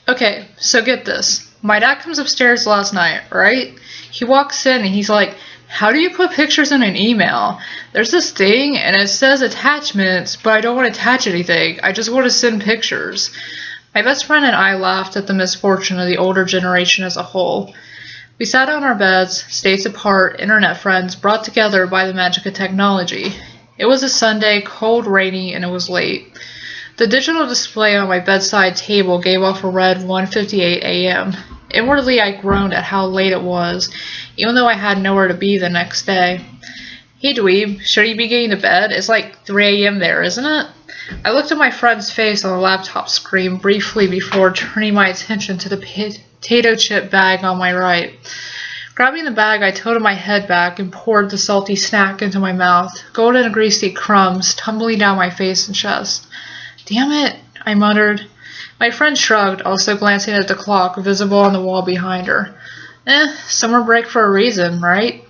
Okay, so get this. My dad comes upstairs last night, right? He walks in and he's like, how do you put pictures in an email? There's this thing and it says attachments, but I don't want to attach anything. I just want to send pictures. My best friend and I laughed at the misfortune of the older generation as a whole. We sat on our beds, states apart, internet friends, brought together by the magic of technology. It was a Sunday, cold, rainy, and it was late. The digital display on my bedside table gave off a red 1:58 a.m. Inwardly, I groaned at how late it was, even though I had nowhere to be the next day. Hey dweeb, should you be getting to bed? It's like 3 a.m. there, isn't it? I looked at my friend's face on the laptop screen briefly before turning my attention to the potato chip bag on my right. Grabbing the bag, I tilted my head back and poured the salty snack into my mouth, golden and greasy crumbs tumbling down my face and chest. Damn it, I muttered. My friend shrugged, also glancing at the clock visible on the wall behind her. Summer break for a reason, right?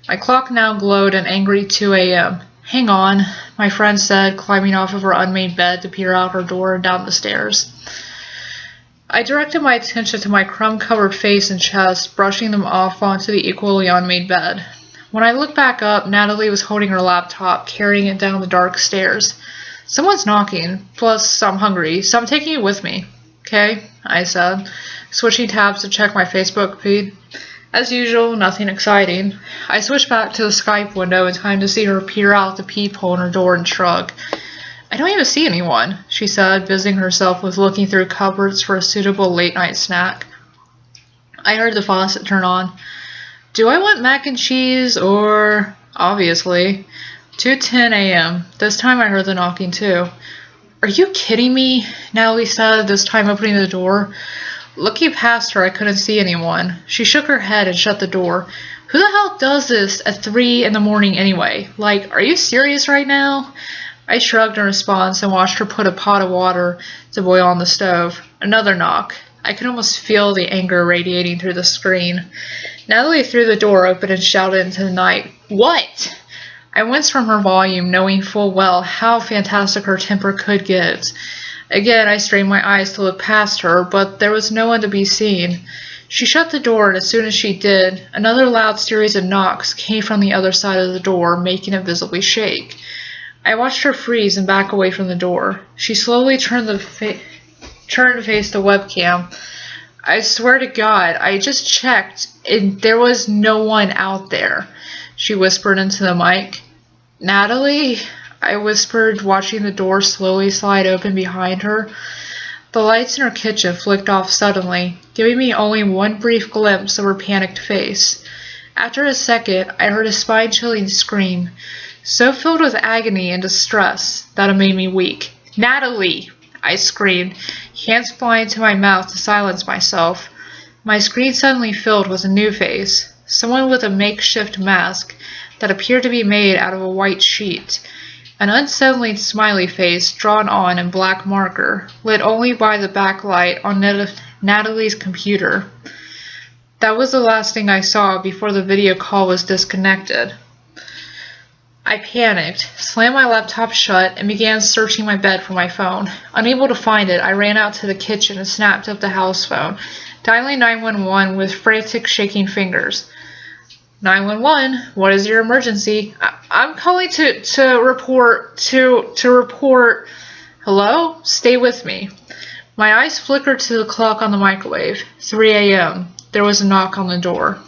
My clock now glowed an angry 2 a.m. Hang on, my friend said, climbing off of her unmade bed to peer out her door and down the stairs. I directed my attention to my crumb-covered face and chest, brushing them off onto the equally unmade bed. When I looked back up, Natalie was holding her laptop, carrying it down the dark stairs. Someone's knocking, plus I'm hungry, so I'm taking you with me. Okay, I said, switching tabs to check my Facebook feed. As usual, nothing exciting. I switched back to the Skype window in time to see her peer out the peephole in her door and shrug. I don't even see anyone, she said, busying herself with looking through cupboards for a suitable late-night snack. I heard the faucet turn on. Do I want mac and cheese or... Obviously. 2:10 a.m. This time I heard the knocking too. Are you kidding me? Natalie said, this time opening the door. Looking past her, I couldn't see anyone. She shook her head and shut the door. Who the hell does this at 3 in the morning anyway? Like, are you serious right now? I shrugged in response and watched her put a pot of water to boil on the stove. Another knock. I could almost feel the anger radiating through the screen. Natalie threw the door open and shouted into the night, What? I winced from her volume, knowing full well how fantastic her temper could get. Again, I strained my eyes to look past her, but there was no one to be seen. She shut the door, and as soon as she did, another loud series of knocks came from the other side of the door, making it visibly shake. I watched her freeze and back away from the door. She slowly turned to face the webcam. I swear to God, I just checked, and there was no one out there, she whispered into the mic. Natalie? I whispered, watching the door slowly slide open behind her. The lights in her kitchen flicked off suddenly, giving me only one brief glimpse of her panicked face. After a second, I heard a spine-chilling scream, so filled with agony and distress that it made me weak. Natalie! I screamed, hands flying to my mouth to silence myself. My screen suddenly filled with a new face, someone with a makeshift mask that appeared to be made out of a white sheet. An unsettling smiley face drawn on in black marker, lit only by the backlight on Natalie's computer. That was the last thing I saw before the video call was disconnected. I panicked, slammed my laptop shut, and began searching my bed for my phone. Unable to find it, I ran out to the kitchen and snapped up the house phone, dialing 911 with frantic, shaking fingers. 911, what is your emergency? I'm calling to report. Hello? Stay with me. My eyes flickered to the clock on the microwave. 3 a.m. There was a knock on the door.